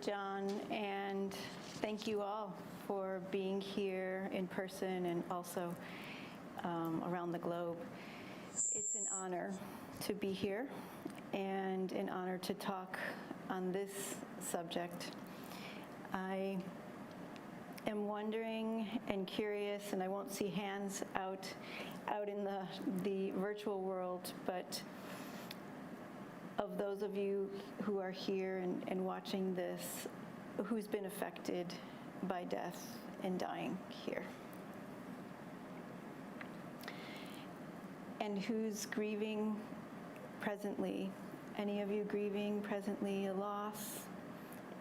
John, and thank you all for being here in person and also around the globe. It's an honor to be here and an honor to talk on this subject. I am wondering and curious, and I won't see hands out in the virtual world, but of those of you who are here and watching this, who's been affected by death and dying here? And who's grieving presently? Any of you grieving presently a loss?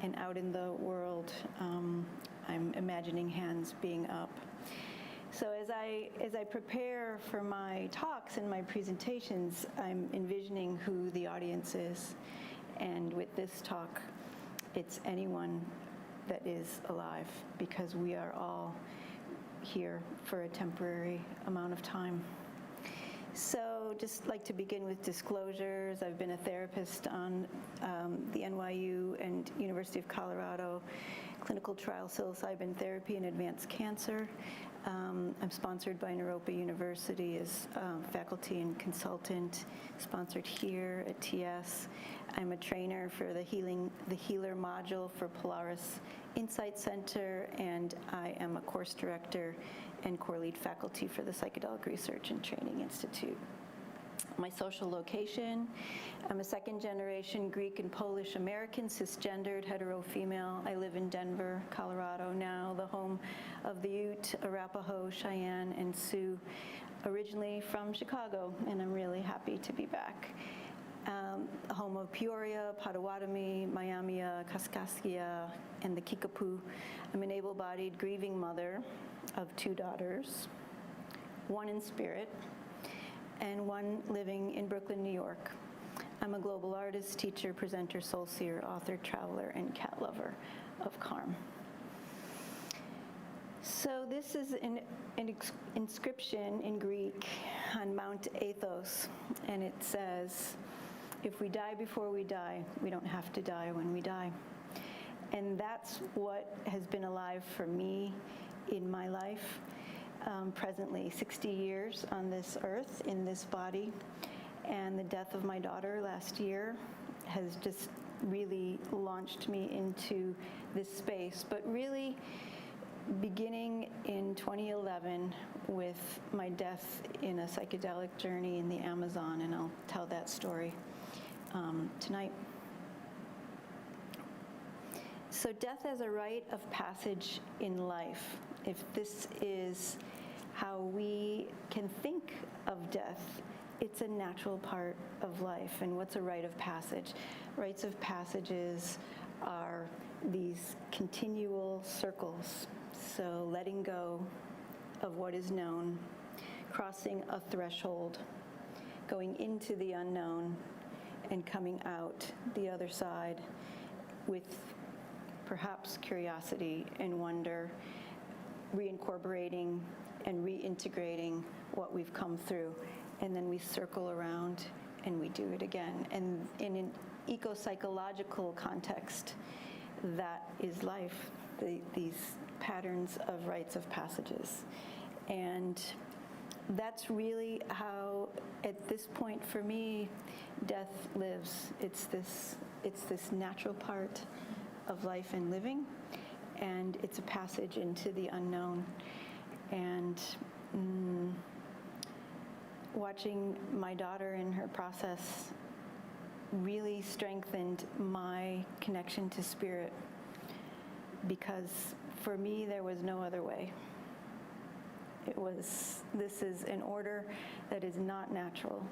And out in the world, I'm imagining hands being up. So as I prepare for my talks and my presentations, I'm envisioning who the audience is. And with this talk, it's anyone that is alive, because we are all here for a temporary amount of time. So just like to begin with disclosures. I've been a therapist on the NYU and University of Colorado clinical trial psilocybin therapy in advanced cancer. I'm sponsored by Naropa University as faculty and consultant, sponsored here at TS. I'm a trainer for the Healer module for Polaris Insight Center, and I am a course director and core lead faculty for the Psychedelic Research and Training Institute. My social location, I'm a second-generation Greek and Polish American, cisgendered, hetero-female. I live in Denver, Colorado now, the home of the Ute, Arapaho, Cheyenne, and Sioux, originally from Chicago, and I'm really happy to be back. Home of Peoria, Potawatomi, Miami, Kaskaskia, and the Kickapoo. I'm an able-bodied, grieving mother of 2 daughters, one in spirit, and one living in Brooklyn, New York. I'm a global artist, teacher, presenter, soul seer, author, traveler, and cat lover of Karm. So this is an inscription in Greek on Mount Athos, and it says, "If we die before we die, we don't have to die when we die." And that's what has been alive for me in my life. Presently 60 years on this earth, in this body, and the death of my daughter last year has just really launched me into this space. But really beginning in 2011 with my death in a psychedelic journey in the Amazon, and I'll tell that story tonight. So death as a rite of passage in life, if this is how we can think of death, it's a natural part of life. And what's a rite of passage? Rites of passages are these continual circles. So letting go of what is known, crossing a threshold, going into the unknown, and coming out the other side with perhaps curiosity and wonder, reincorporating and reintegrating what we've come through. And then we circle around and we do it again. And in an eco-psychological context, that is life, these patterns of rites of passages. And that's really how, at this point for me, death lives. It's this natural part of life and living, and it's a passage into the unknown. And watching my daughter in her process really strengthened my connection to spirit, because for me there was no other way. This is an order that is not natural,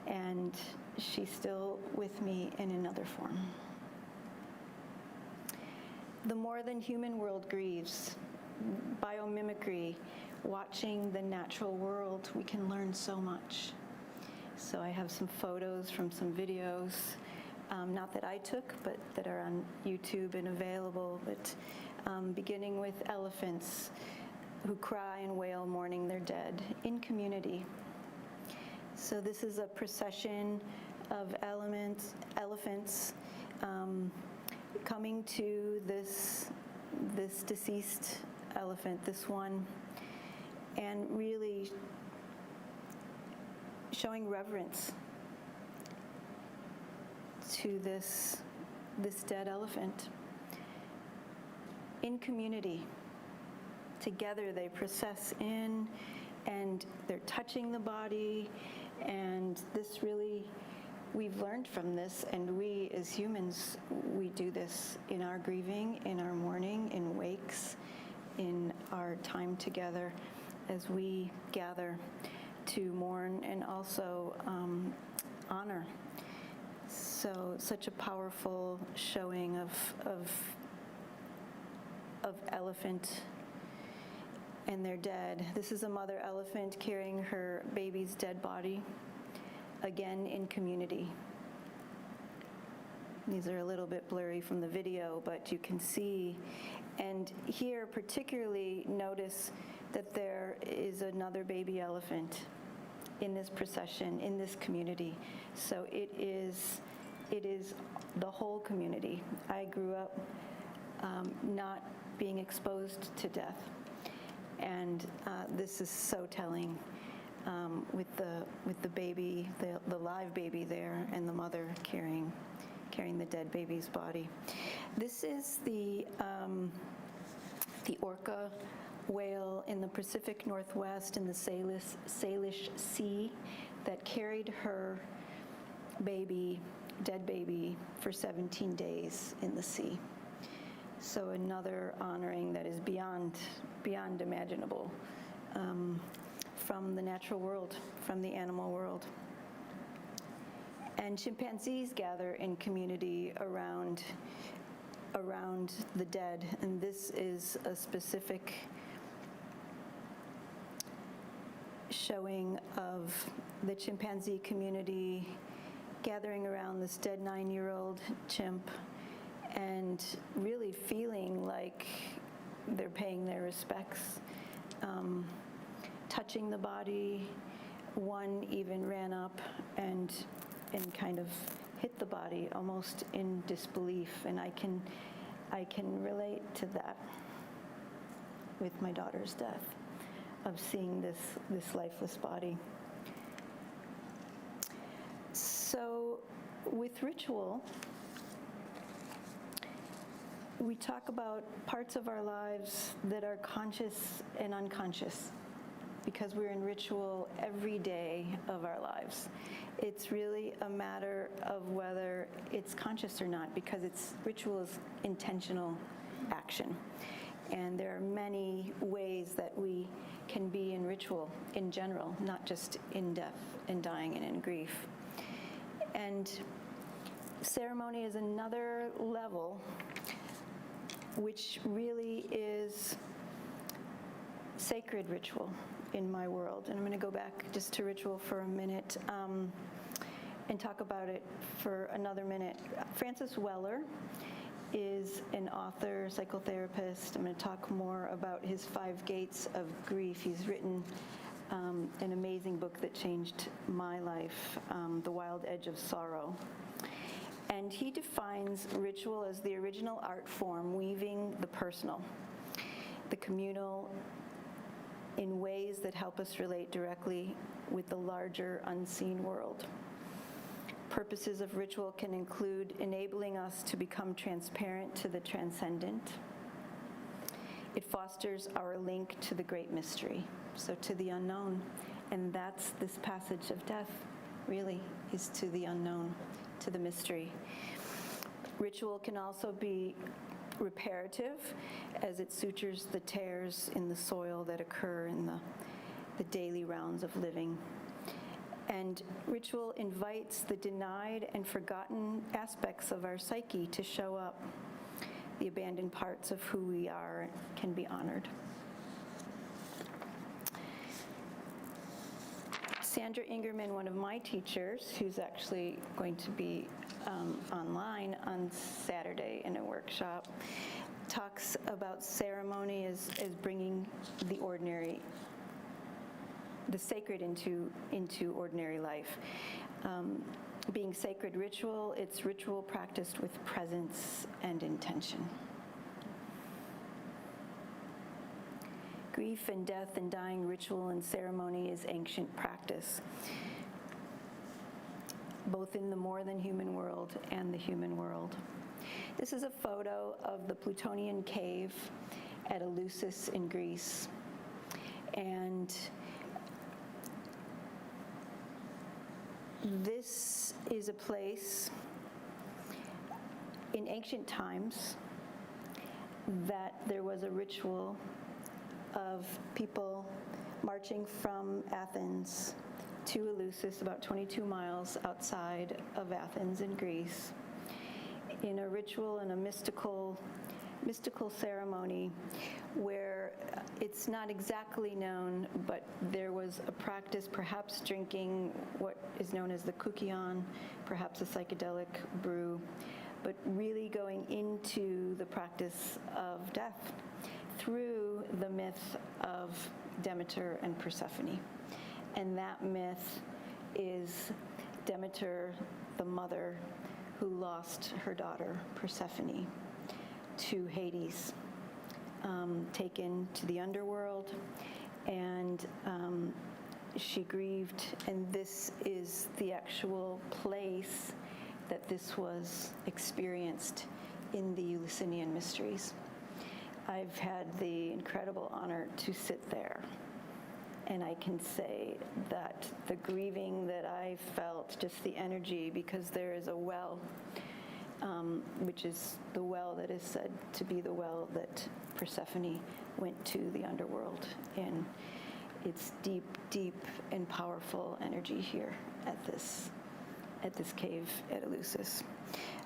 and she's still with me in another form. The more than human world grieves. Biomimicry, watching the natural world, we can learn so much. So I have some photos from some videos, not that I took, but that are on YouTube and available, but beginning with elephants who cry and wail mourning their dead in community. So this is a procession of elephants coming to this deceased elephant, this one, and really showing reverence to this dead elephant. In community, together they process in, and they're touching the body, and this really, we've learned from this, and we as humans, we do this in our grieving, in our mourning, in wakes, in our time together as we gather to mourn and also honor. So, such a powerful showing of elephant and they're dead. This is a mother elephant carrying her baby's dead body, again in community. These are a little bit blurry from the video, but you can see. And here particularly notice that there is another baby elephant in this procession, in this community. So it is the whole community. I grew up not being exposed to death. And this is so telling with the baby, the live baby there, and the mother carrying the dead baby's body. This is the orca whale in the Pacific Northwest in the Salish Sea that carried her dead baby, for 17 days in the sea. So another honoring that is beyond imaginable from the natural world, from the animal world. And chimpanzees gather in community around the dead, and this is a specific showing of the chimpanzee community gathering around this dead 9-year-old chimp and really feeling like they're paying their respects, touching the body. One even ran up and kind of hit the body almost in disbelief, and I can relate to that with my daughter's death, of seeing this lifeless body. So with ritual, we talk about parts of our lives that are conscious and unconscious, because we're in ritual every day of our lives. It's really a matter of whether it's conscious or not, because ritual is intentional action. And there are many ways that we can be in ritual in general, not just in death and dying and in grief. And ceremony is another level, which really is sacred ritual in my world. And I'm going to go back just to ritual for a minute and talk about it for another minute. Francis Weller is an author, psychotherapist. I'm going to talk more about his 5 gates of grief. He's written an amazing book that changed my life, The Wild Edge of Sorrow. And he defines ritual as the original art form weaving the personal, the communal, in ways that help us relate directly with the larger unseen world. Purposes of ritual can include enabling us to become transparent to the transcendent. It fosters our link to the great mystery, so to the unknown. And that's this passage of death, really, is to the unknown, to the mystery. Ritual can also be reparative, as it sutures the tears in the soil that occur in the daily rounds of living. And ritual invites the denied and forgotten aspects of our psyche to show up. The abandoned parts of who we are can be honored. Sandra Ingerman, one of my teachers, who's actually going to be online on Saturday in a workshop, talks about ceremony as bringing the ordinary the sacred into ordinary life. Being sacred ritual, it's ritual practiced with presence and intention. Grief and death and dying ritual and ceremony is ancient practice, both in the more than human world and the human world. This is a photo of the Plutonian cave at Eleusis in Greece. And this is a place in ancient times that there was a ritual of people marching from Athens to Eleusis, about 22 miles outside of Athens in Greece, in a ritual and a mystical ceremony where it's not exactly known, but there was a practice, perhaps drinking what is known as the kukion, perhaps a psychedelic brew, but really going into the practice of death through the myth of Demeter and Persephone. And that myth is Demeter, the mother who lost her daughter, Persephone, to Hades, taken to the underworld, and she grieved, and this is the actual place that this was experienced in the Eleusinian mysteries. I've had the incredible honor to sit there, and I can say that the grieving that I felt, just the energy, because there is a well, which is the well that is said to be the well that Persephone went to the underworld in. It's deep, deep and powerful energy here at this cave at Eleusis.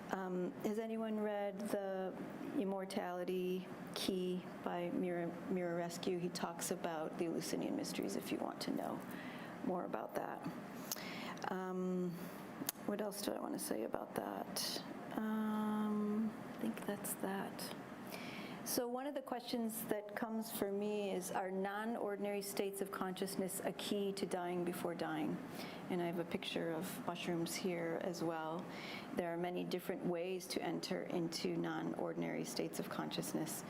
Has anyone read The Immortality Key by Mirarescu? He talks about the Eleusinian mysteries if you want to know more about that. What else do I want to say about that? I think that's that. So one of the questions that comes for me is, are non-ordinary states of consciousness a key to dying before dying? And I have a picture of mushrooms here as well. There are many different ways to enter into non-ordinary states of consciousness,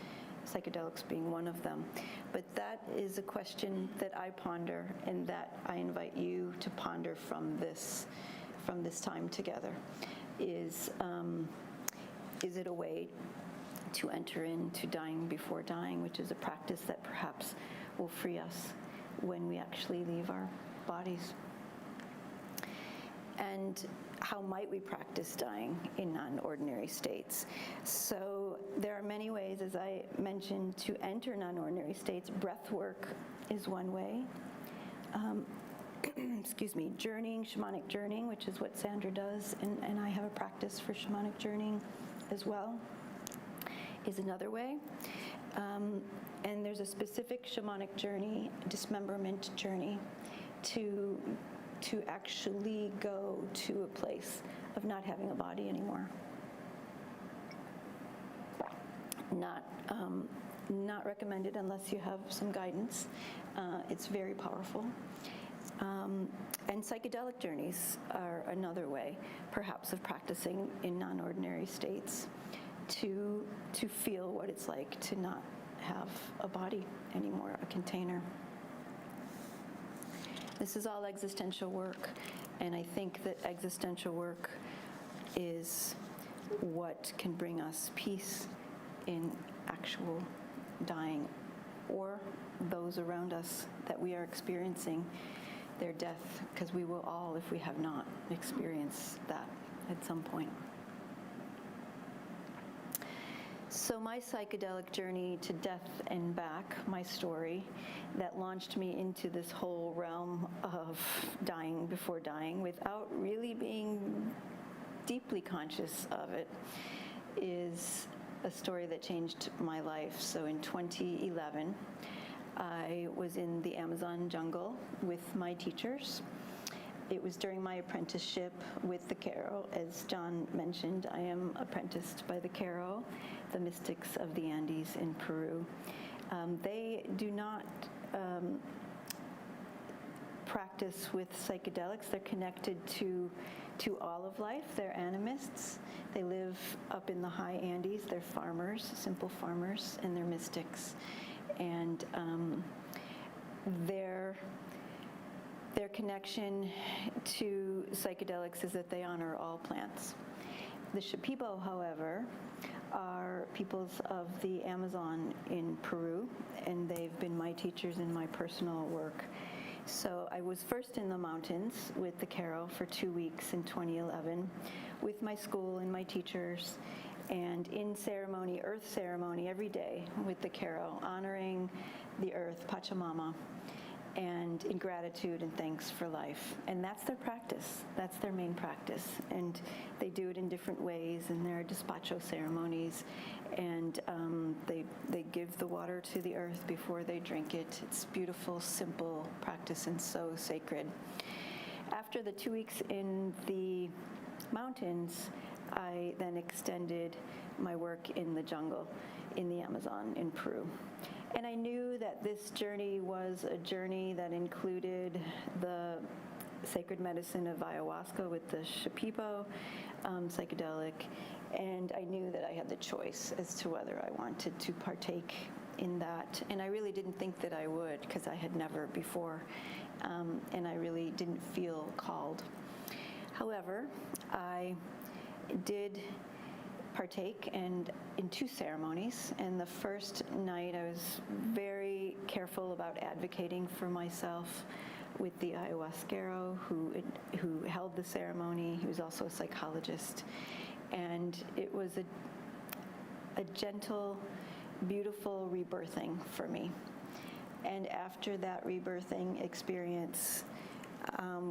psychedelics being one of them. But that is a question that I ponder and that I invite you to ponder from this time together. Is it a way to enter into dying before dying, which is a practice that perhaps will free us when we actually leave our bodies? And how might we practice dying in non-ordinary states? So there are many ways, as I mentioned, to enter non-ordinary states. Breath work is one way. Excuse me, journeying, shamanic journeying, which is what Sandra does, and I have a practice for shamanic journeying as well, is another way. And there's a specific shamanic journey, dismemberment journey, to actually go to a place of not having a body anymore. Not recommended unless you have some guidance. It's very powerful. And psychedelic journeys are another way, perhaps, of practicing in non-ordinary states to feel what it's like to not have a body anymore, a container. This is all existential work, and I think that existential work is what can bring us peace in actual dying, or those around us that we are experiencing their death, because we will all, if we have not, experience that at some point. So my psychedelic journey to death and back, my story, that launched me into this whole realm of dying before dying without really being deeply conscious of it, is a story that changed my life. So in 2011, I was in the Amazon jungle with my teachers. It was during my apprenticeship with the Caro. As John mentioned, I am apprenticed by the Caro, the mystics of the Andes in Peru. They do not practice with psychedelics. They're connected to all of life. They're animists. They live up in the high Andes. They're farmers, simple farmers, and they're mystics. And their connection to psychedelics is that they honor all plants. The Shipibo, however, are peoples of the Amazon in Peru, and they've been my teachers in my personal work. So I was first in the mountains with the Karo for 2 weeks in 2011 with my school and my teachers, and in ceremony, earth ceremony, every day with the Karo, honoring the earth, Pachamama, and in gratitude and thanks for life. And that's their practice. That's their main practice. And they do it in different ways, and there are despacho ceremonies, and they give the water to the earth before they drink it. It's beautiful, simple practice, and so sacred. After the 2 weeks in the mountains, I then extended my work in the jungle, in the Amazon, in Peru. And I knew that this journey was a journey that included the sacred medicine of ayahuasca with the Shipibo psychedelic, and I knew that I had the choice as to whether I wanted to partake in that. And I really didn't think that I would, because I had never before, and I really didn't feel called. However, I did partake and in 2 ceremonies, and the first night I was very careful about advocating for myself with the ayahuasquero who held the ceremony. He was also a psychologist, and it was a gentle, beautiful rebirthing for me. And after that rebirthing experience,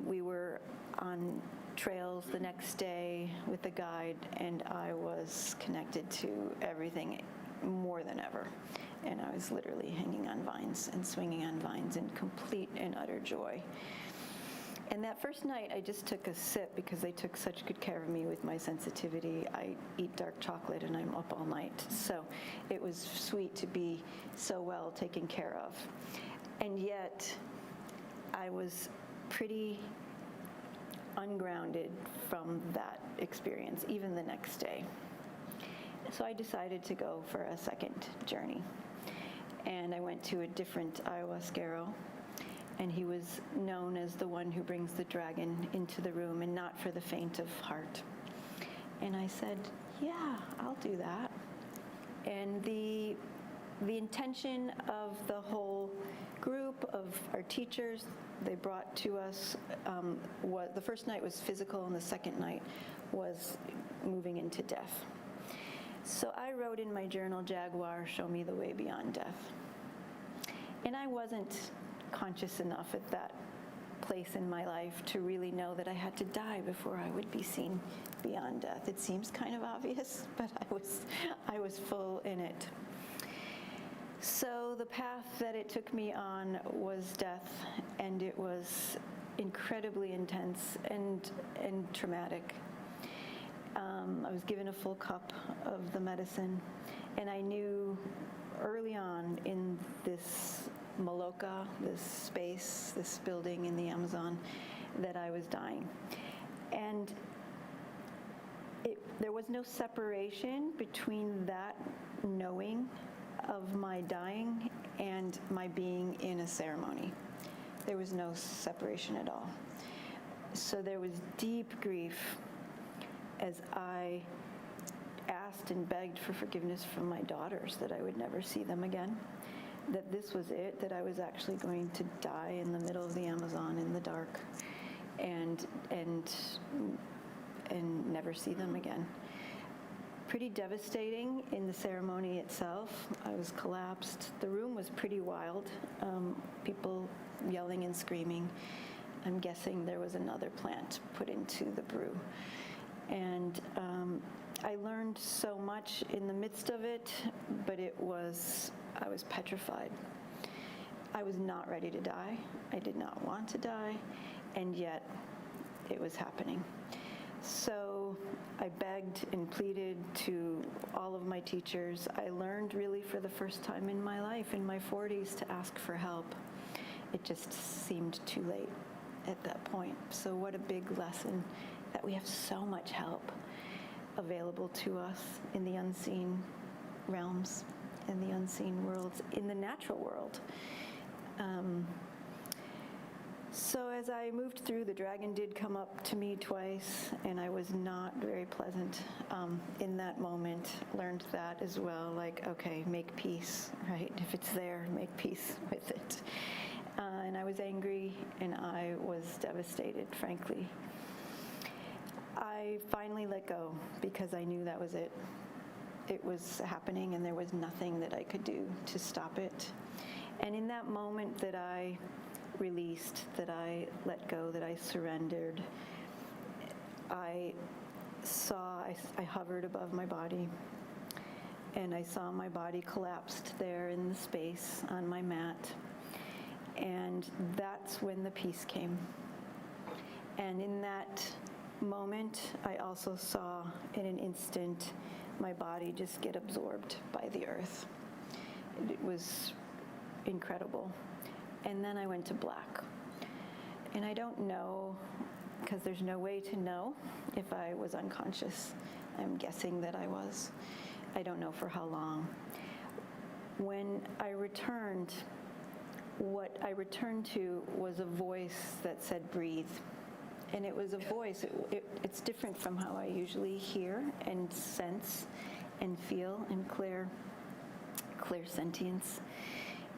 we were on trails the next day with the guide, and I was connected to everything more than ever. And I was literally hanging on vines and swinging on vines in complete and utter joy. And that first night, I just took a sip because they took such good care of me with my sensitivity. I eat dark chocolate and I'm up all night. So it was sweet to be so well taken care of. And yet, I was pretty ungrounded from that experience, even the next day. So I decided to go for a second journey. And I went to a different ayahuasquero, and he was known as the one who brings the dragon into the room and not for the faint of heart. And I said, yeah, I'll do that. And the intention of the whole group of our teachers they brought to us was, the first night was physical, and the second night was moving into death. So I wrote in my journal, Jaguar, show me the way beyond death. And I wasn't conscious enough at that place in my life to really know that I had to die before I would be seen beyond death. It seems kind of obvious, but I was full in it. So the path that it took me on was death, and it was incredibly intense and traumatic. I was given a full cup of the medicine, and I knew early on in this Maloka, this space, this building in the Amazon, that I was dying. And there was no separation between that knowing of my dying and my being in a ceremony. There was no separation at all. So there was deep grief as I asked and begged for forgiveness from my daughters that I would never see them again, that this was it, that I was actually going to die in the middle of the Amazon in the dark and never see them again. Pretty devastating in the ceremony itself. I was collapsed. The room was pretty wild. People yelling and screaming. I'm guessing there was another plant put into the brew. And I learned so much in the midst of it, but I was petrified. I was not ready to die. I did not want to die, and yet it was happening. So I begged and pleaded to all of my teachers. I learned really for the first time in my life, in my 40s, to ask for help. It just seemed too late. at that point. So what a big lesson that we have so much help available to us in the unseen realms, in the unseen worlds, in the natural world. So as I moved through, the dragon did come up to me twice, and I was not very pleasant in that moment. Learned that as well, like, okay, make peace, right? If it's there, make peace with it. And I was angry, and I was devastated, frankly. I finally let go because I knew that was it. It was happening, and there was nothing that I could do to stop it. And in that moment that I released, that I let go, that I surrendered, I hovered above my body, and I saw my body collapsed there in the space on my mat. And that's when the peace came. And in that moment, I also saw in an instant my body just get absorbed by the earth. It was incredible. And then I went to black. And I don't know, because there's no way to know if I was unconscious. I'm guessing that I was. I don't know for how long. When I returned, what I returned to was a voice that said, breathe. And it was a voice, it's different from how I usually hear and sense and feel and clear sentience.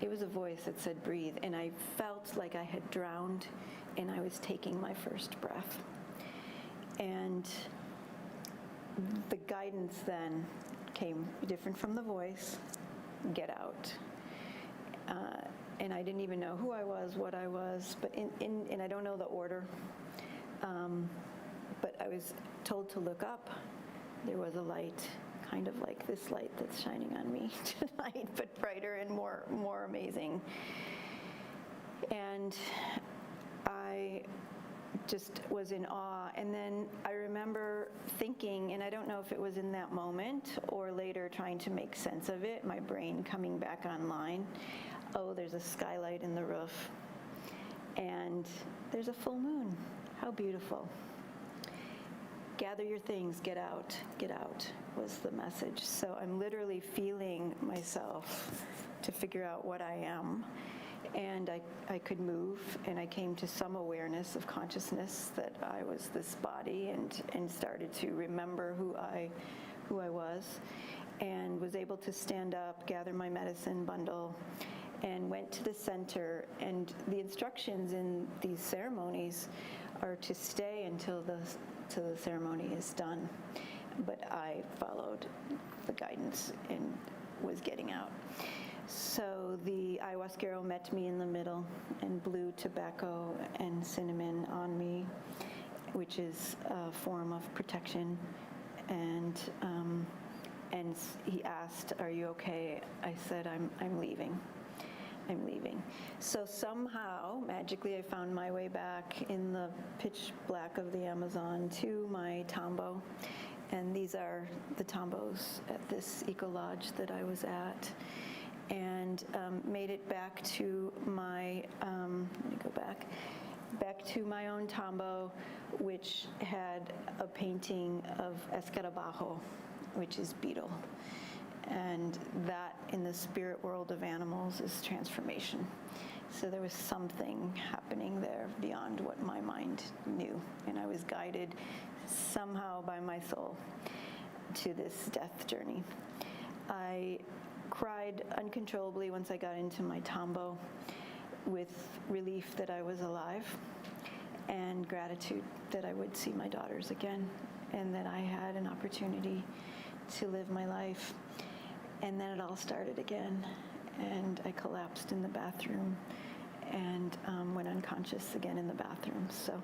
It was a voice that said, breathe. And I felt like I had drowned and I was taking my first breath. And the guidance then came different from the voice, get out. And I didn't even know who I was, what I was, but and I don't know the order. But I was told to look up. There was a light, kind of like this light that's shining on me tonight, but brighter and more amazing. And I just was in awe. And then I remember thinking, and I don't know if it was in that moment or later trying to make sense of it, my brain coming back online. Oh, there's a skylight in the roof. And there's a full moon. How beautiful. Gather your things, get out, was the message. So I'm literally feeling myself to figure out what I am. And I could move, and I came to some awareness of consciousness that I was this body, and started to remember who I was, and was able to stand up, gather my medicine bundle, and went to the center. And the instructions in these ceremonies are to stay until the ceremony is done. But I followed the guidance and was getting out. So the ayahuasquero met me in the middle and blew tobacco and cinnamon on me, which is a form of protection. And he asked, "Are you okay?" I said, I'm leaving. I'm leaving. So somehow, magically, I found my way back in the pitch black of the Amazon to my tambo. And these are the tambos at this eco lodge that I was at. And made it back to my, let me go back to my own tambo, which had a painting of escarabajo, which is beetle. And that, in the spirit world of animals, is transformation. So there was something happening there beyond what my mind knew. And I was guided somehow by my soul to this death journey. I cried uncontrollably once I got into my tambo, with relief that I was alive and gratitude that I would see my daughters again, and that I had an opportunity to live my life. And then it all started again, and I collapsed in the bathroom and went unconscious again in the bathroom. So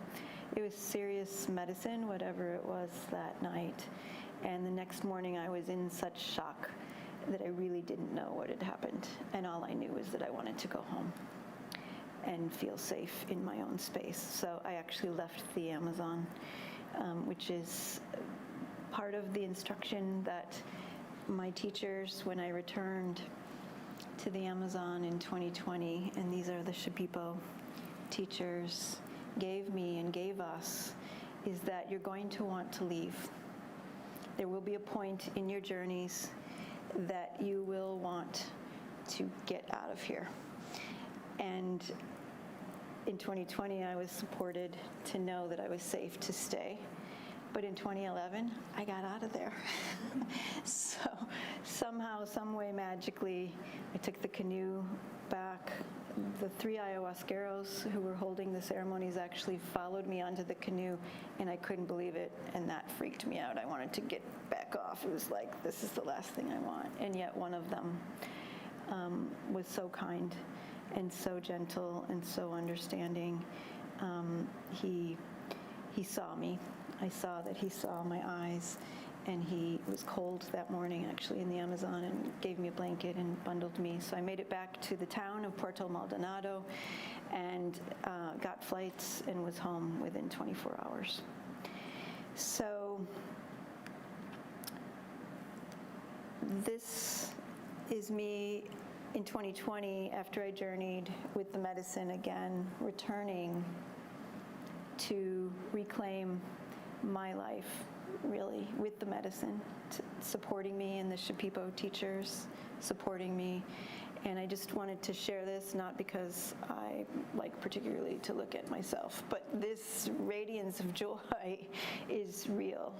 it was serious medicine, whatever it was that night. And the next morning I was in such shock that I really didn't know what had happened. And all I knew was that I wanted to go home and feel safe in my own space. So I actually left the Amazon, which is part of the instruction that my teachers, when I returned to the Amazon in 2020, and these are the Shipipo teachers, gave me and gave us is that you're going to want to leave. There will be a point in your journeys that you will want to get out of here. And in 2020, I was supported to know that I was safe to stay. But in 2011, I got out of there. So somehow, some way, magically, I took the canoe back. The 3 ayahuasqueros who were holding the ceremonies actually followed me onto the canoe, and I couldn't believe it, and that freaked me out. I wanted to get back off. It was like, this is the last thing I want. And yet one of them was so kind and so gentle and so understanding. He saw me. I saw that he saw my eyes, and he was cold that morning, actually, in the Amazon, and gave me a blanket and bundled me. So I made it back to the town of Puerto Maldonado and got flights and was home within 24 hours. So this is me in 2020, after I journeyed with the medicine again, returning to reclaim my life, really, with the medicine, supporting me, and the Shipipo teachers supporting me. And I just wanted to share this, not because I like particularly to look at myself, but this radiance of joy is real.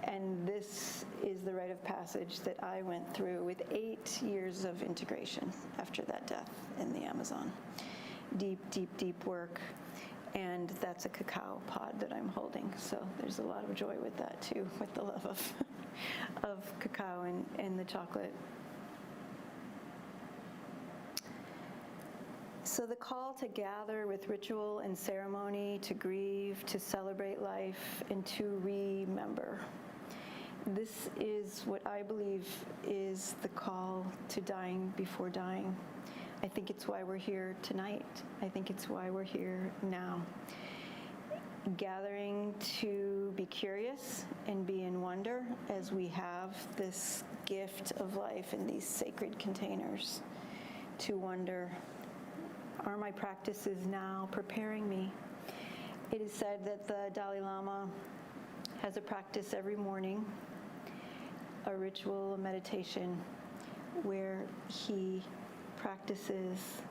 And this is the rite of passage that I went through with 8 years of integration after that death in the Amazon. Deep, deep, deep work. And that's a cacao pod that I'm holding. So there's a lot of joy with that too, with the love of cacao and the chocolate. So the call to gather with ritual and ceremony, to grieve, to celebrate life, and to remember. This is what I believe is the call to dying before dying. I think it's why we're here tonight. I think it's why we're here now. Gathering to be curious and be in wonder as we have this gift of life in these sacred containers. To wonder, are my practices now preparing me? It is said that the Dalai Lama has a practice every morning, a ritual, a meditation, where he practices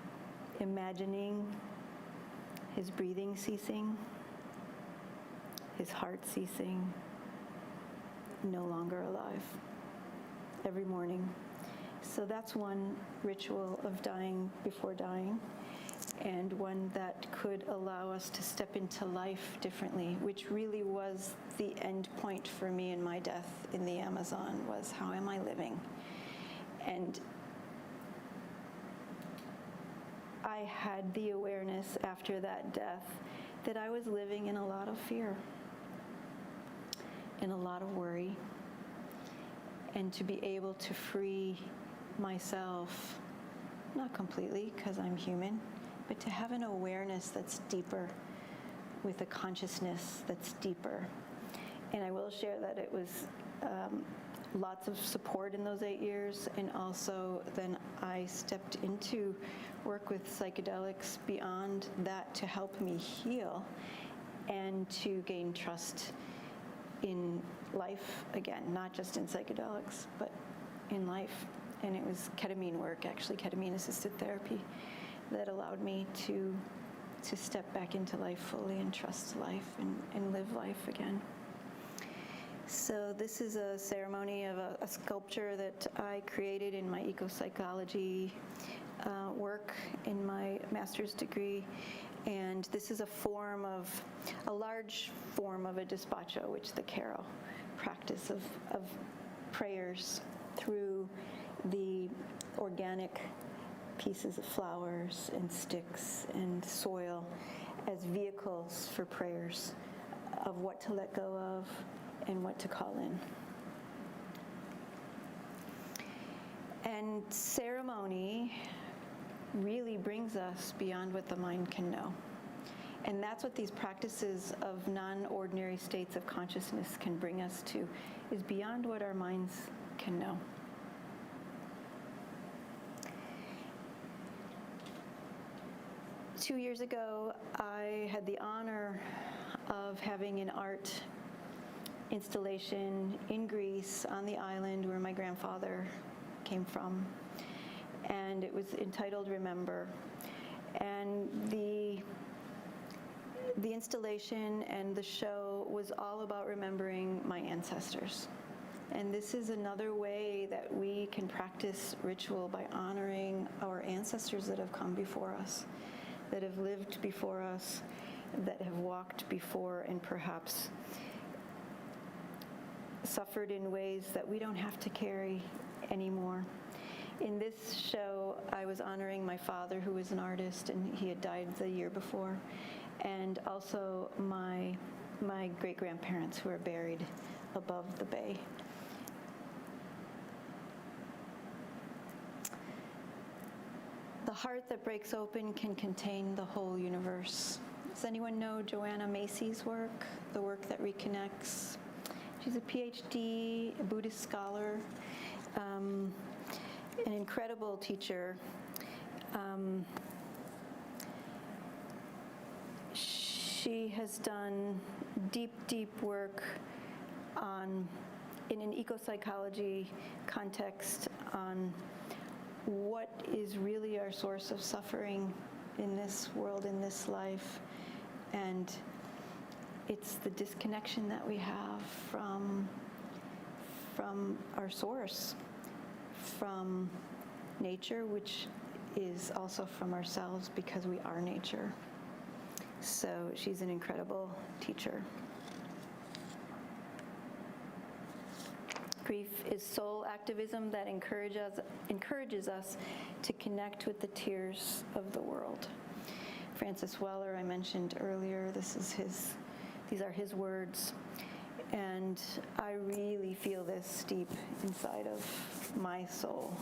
imagining his breathing ceasing, his heart ceasing, no longer alive, every morning. So that's one ritual of dying before dying, and one that could allow us to step into life differently, which really was the end point for me in my death in the Amazon, was how am I living? And I had the awareness after that death that I was living in a lot of fear, in a lot of worry, and to be able to free myself, not completely because I'm human, but to have an awareness that's deeper, with a consciousness that's deeper. And I will share that it was lots of support in those 8 years, and also then I stepped into work with psychedelics beyond that to help me heal and to gain trust in life again, not just in psychedelics, but in life. And it was ketamine work, actually ketamine-assisted therapy, that allowed me to step back into life fully and trust life and live life again. So this is a ceremony of a sculpture that I created in my eco-psychology work in my master's degree. And this is a large form of a despacho, which the Karo practice of prayers through the organic pieces of flowers and sticks and soil as vehicles for prayers of what to let go of and what to call in. And ceremony really brings us beyond what the mind can know. And that's what these practices of non-ordinary states of consciousness can bring us to, is beyond what our minds can know. 2 years ago, I had the honor of having an art installation in Greece on the island where my grandfather came from. And it was entitled Remember. And the installation and the show was all about remembering my ancestors. And this is another way that we can practice ritual by honoring our ancestors that have come before us, that have lived before us, that have walked before and perhaps suffered in ways that we don't have to carry anymore. In this show, I was honoring my father, who was an artist, and he had died the year before, and also my great-grandparents who are buried above the bay. The heart that breaks open can contain the whole universe. Does anyone know Joanna Macy's work, The Work That Reconnects? She's a PhD, a Buddhist scholar, an incredible teacher. She has done deep, deep work in an eco-psychology context on what is really our source of suffering in this world, in this life. And it's the disconnection that we have from our source, from nature, which is also from ourselves because we are nature. So she's an incredible teacher. Grief is soul activism that encourages us to connect with the tears of the world. Francis Weller, I mentioned earlier, these are his words. And I really feel this deep inside of my soul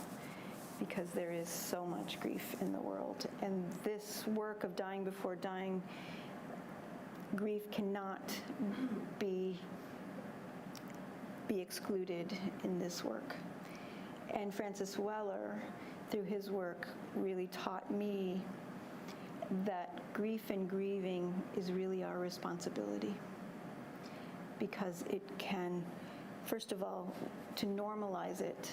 because there is so much grief in the world. And this work of dying before dying, grief cannot be excluded in this work. And Francis Weller, through his work, really taught me that grief and grieving is really our responsibility, because it can, first of all, to normalize it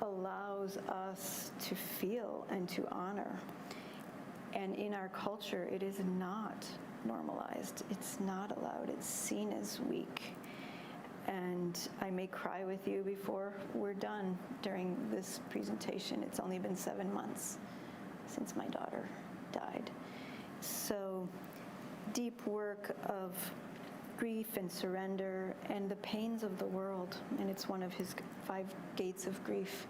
allows us to feel and to honor. And in our culture, it is not normalized. It's not allowed. It's seen as weak. And I may cry with you before we're done during this presentation. It's only been 7 months since my daughter died. So deep work of grief and surrender and the pains of the world. And it's one of his 5 gates of grief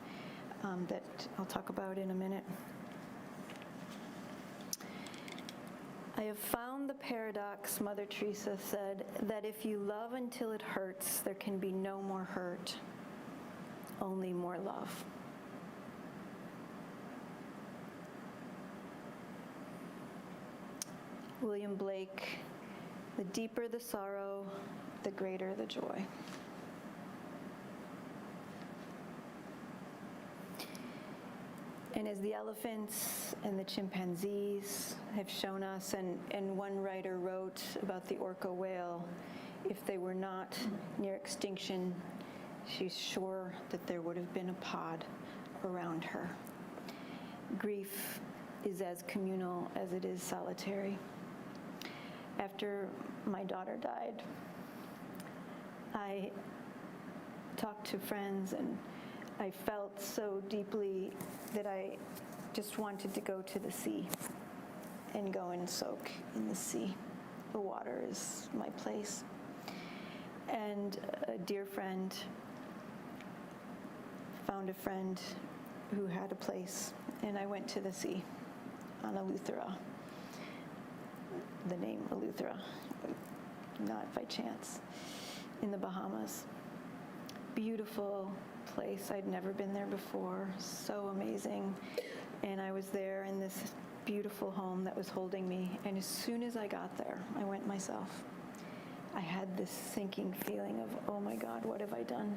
that I'll talk about in a minute. I have found the paradox, Mother Teresa said, that if you love until it hurts, there can be no more hurt, only more love. William Blake, the deeper the sorrow, the greater the joy. And as the elephants and the chimpanzees have shown us, and one writer wrote about the orca whale, if they were not near extinction, she's sure that there would have been a pod around her. Grief is as communal as it is solitary. After my daughter died, I talked to friends, and I felt so deeply that I just wanted to go to the sea and go and soak in the sea. The water is my place. And a dear friend found a friend who had a place, and I went to the sea on Eleuthera. The name Eleuthera, not by chance, in the Bahamas. Beautiful place. I'd never been there before. So amazing. And I was there in this beautiful home that was holding me. And as soon as I got there, I went myself. I had this sinking feeling of, oh my God, what have I done?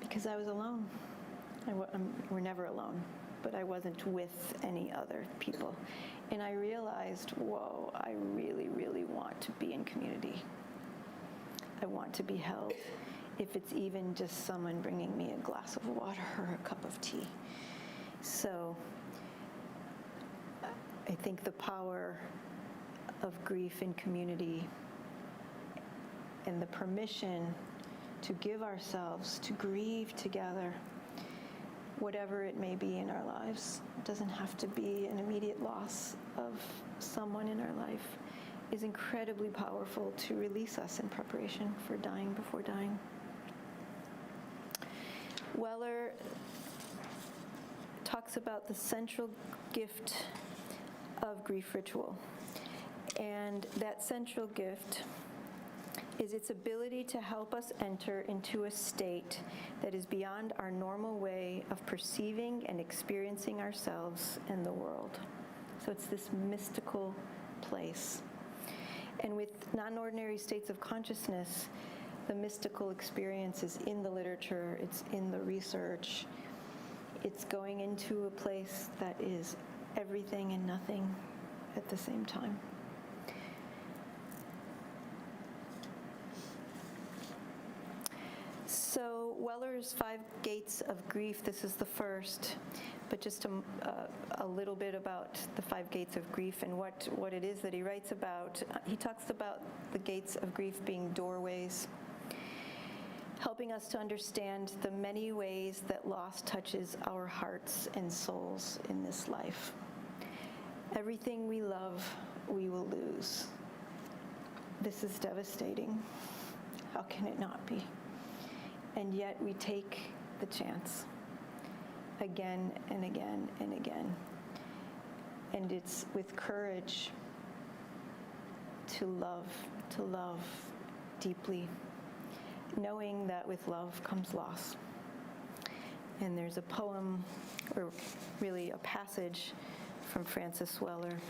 Because I was alone. We're never alone. but I wasn't with any other people. And I realized, whoa, I really, really want to be in community. I want to be held, if it's even just someone bringing me a glass of water or a cup of tea. So I think the power of grief in community and the permission to give ourselves to grieve together, whatever it may be in our lives. It doesn't have to be an immediate loss of someone in our life, is incredibly powerful to release us in preparation for dying before dying. Weller talks about the central gift of grief ritual. And that central gift is its ability to help us enter into a state that is beyond our normal way of perceiving and experiencing ourselves and the world. So it's this mystical place. And with non-ordinary states of consciousness, the mystical experience is in the literature, it's in the research, it's going into a place that is everything and nothing at the same time. So Weller's 5 gates of grief, this is the first, but just a little bit about the 5 gates of grief and what it is that he writes about. He talks about the gates of grief being doorways, helping us to understand the many ways that loss touches our hearts and souls in this life. Everything we love, we will lose. This is devastating. How can it not be? And yet we take the chance again and again and again. And it's with courage to love deeply, knowing that with love comes loss. And there's a poem, or really a passage from Francis Weller.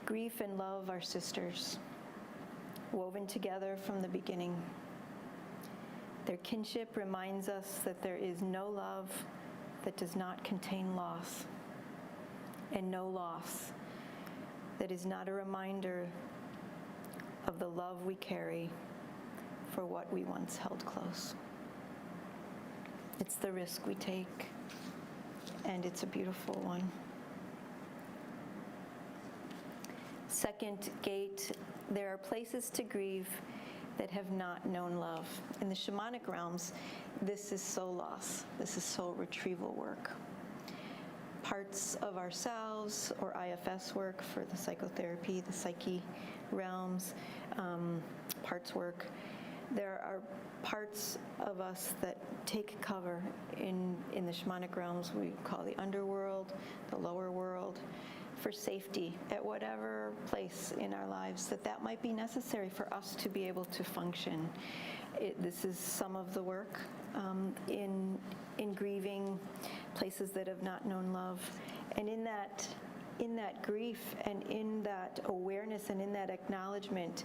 Grief and love are sisters, woven together from the beginning. Their kinship reminds us that there is no love that does not contain loss, and no loss that is not a reminder of the love we carry for what we once held close. It's the risk we take, and it's a beautiful one. Second gate, there are places to grieve that have not known love. In the shamanic realms, this is soul loss. This is soul retrieval work. Parts of ourselves, or IFS work for the psychotherapy, the psyche realms, parts work. There are parts of us that take cover in the shamanic realms we call the underworld, the lower world, for safety at whatever place in our lives that might be necessary for us to be able to function. This is some of the work in grieving places that have not known love. And in that grief and in that awareness and in that acknowledgement,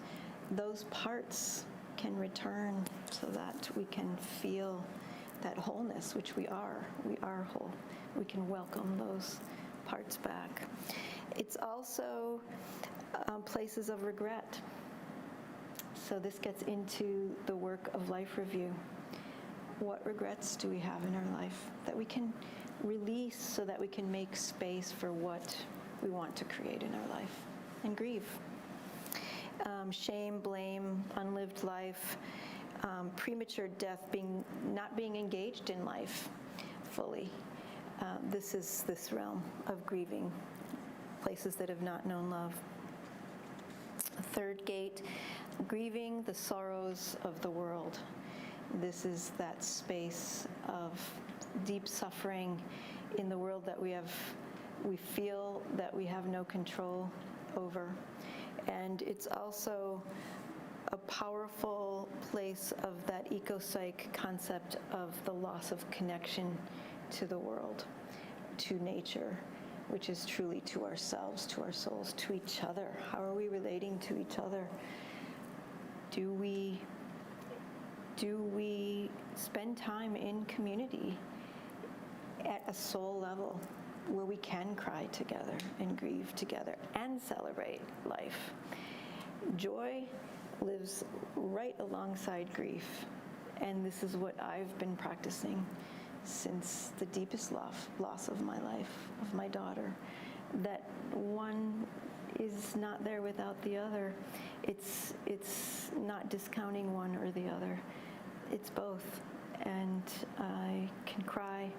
those parts can return so that we can feel that wholeness, which we are. We are whole. We can welcome those parts back. It's also places of regret. So this gets into the work of life review. What regrets do we have in our life that we can release so that we can make space for what we want to create in our life and grieve? Shame, blame, unlived life, premature death, not being engaged in life fully. This is this realm of grieving, places that have not known love. Third gate, grieving the sorrows of the world. This is that space of deep suffering in the world that we feel that we have no control over. And it's also a powerful place of that eco-psych concept of the loss of connection to the world, to nature, which is truly to ourselves, to our souls, to each other. How are we relating to each other? Do we spend time in community at a soul level where we can cry together and grieve together and celebrate life. Joy lives right alongside grief, and this is what I've been practicing since the deepest loss of my life, of my daughter, that one is not there without the other. It's not discounting one or the other. It's both. And I can cry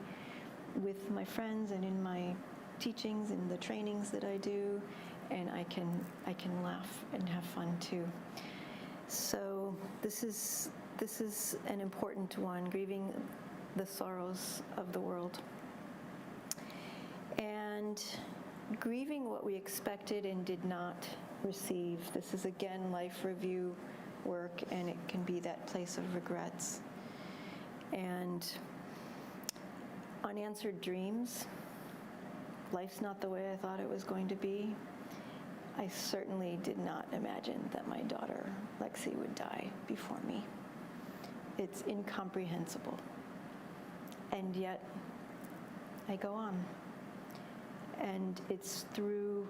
with my friends and in my teachings and the trainings that I do, and I can laugh and have fun too. So this is an important one, grieving the sorrows of the world. And grieving what we expected and did not receive. This is again life review work, and it can be that place of regrets. And unanswered dreams. Life's not the way I thought it was going to be. I certainly did not imagine that my daughter, Lexi, would die before me. It's incomprehensible. And yet, I go on. And it's through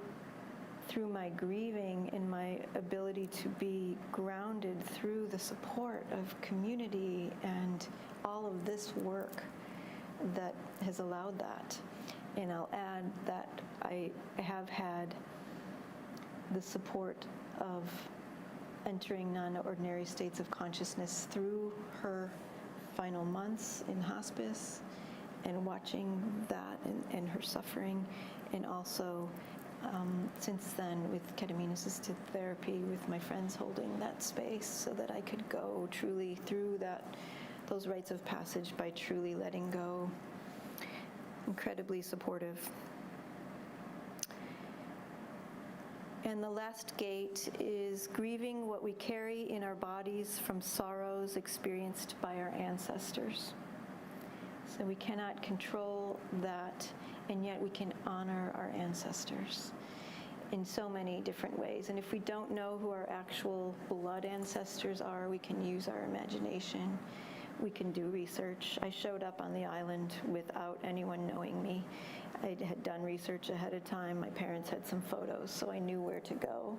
my grieving and my ability to be grounded through the support of community and all of this work that has allowed that. And I'll add that I have had the support of entering non-ordinary states of consciousness through her final months in hospice and watching that and her suffering, and also since then with ketamine-assisted therapy with my friends holding that space so that I could go truly through those rites of passage by truly letting go. Incredibly supportive. And the last gate is grieving what we carry in our bodies from sorrows experienced by our ancestors. So we cannot control that, and yet we can honor our ancestors in so many different ways. And if we don't know who our actual blood ancestors are, we can use our imagination. We can do research. I showed up on the island without anyone knowing me. I had done research ahead of time. My parents had some photos, so I knew where to go.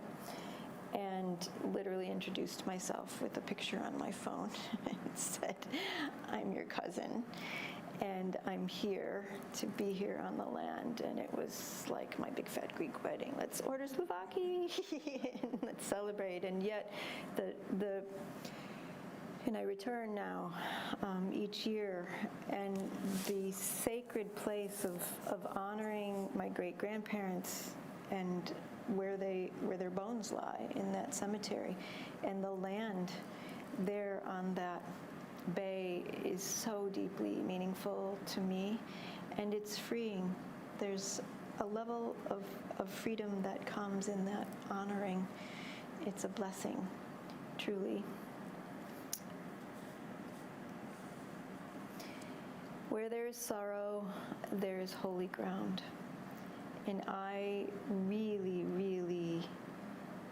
And literally introduced myself with a picture on my phone and said, I'm your cousin, and I'm here to be here on the land. And it was like my big fat Greek wedding. Let's order Slovakia and let's celebrate. And yet and I return now each year, and the sacred place of honoring my great-grandparents and where their bones lie in that cemetery, and the land there on that bay is so deeply meaningful to me, and it's freeing. There's a level of freedom that comes in that honoring. It's a blessing, truly. Where there is sorrow, there is holy ground. And I really, really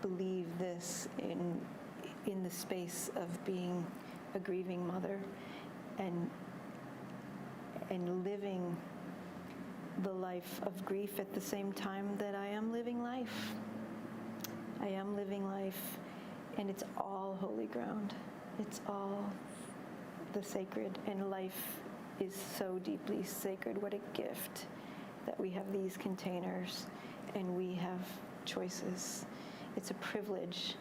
believe this in the space of being a grieving mother and living the life of grief at the same time that I am living life. I am living life, and it's all holy ground. It's all the sacred, and life is so deeply sacred. What a gift that we have these containers and we have choices. It's a privilege,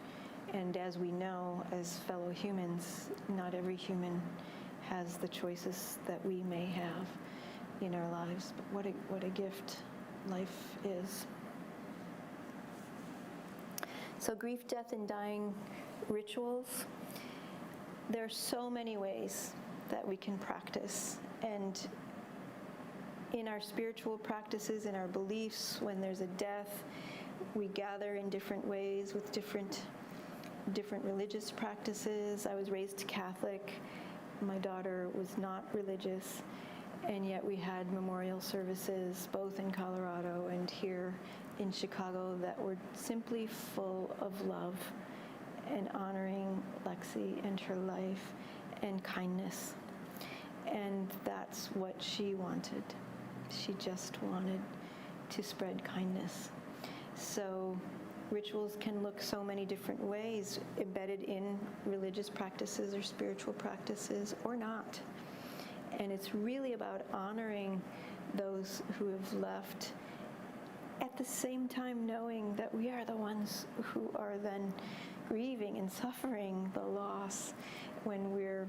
and as we know, as fellow humans, not every human has the choices that we may have in our lives, but what a gift life is. So grief, death, and dying rituals, there are so many ways that we can practice. And in our spiritual practices, in our beliefs, when there's a death, we gather in different ways with different religious practices. I was raised Catholic. My daughter was not religious, and yet we had memorial services both in Colorado and here in Chicago that were simply full of love and honoring Lexi and her life and kindness. And that's what she wanted. She just wanted to spread kindness. So rituals can look so many different ways, embedded in religious practices or spiritual practices or not. And it's really about honoring those who have left, at the same time knowing that we are the ones who are then grieving and suffering the loss when we're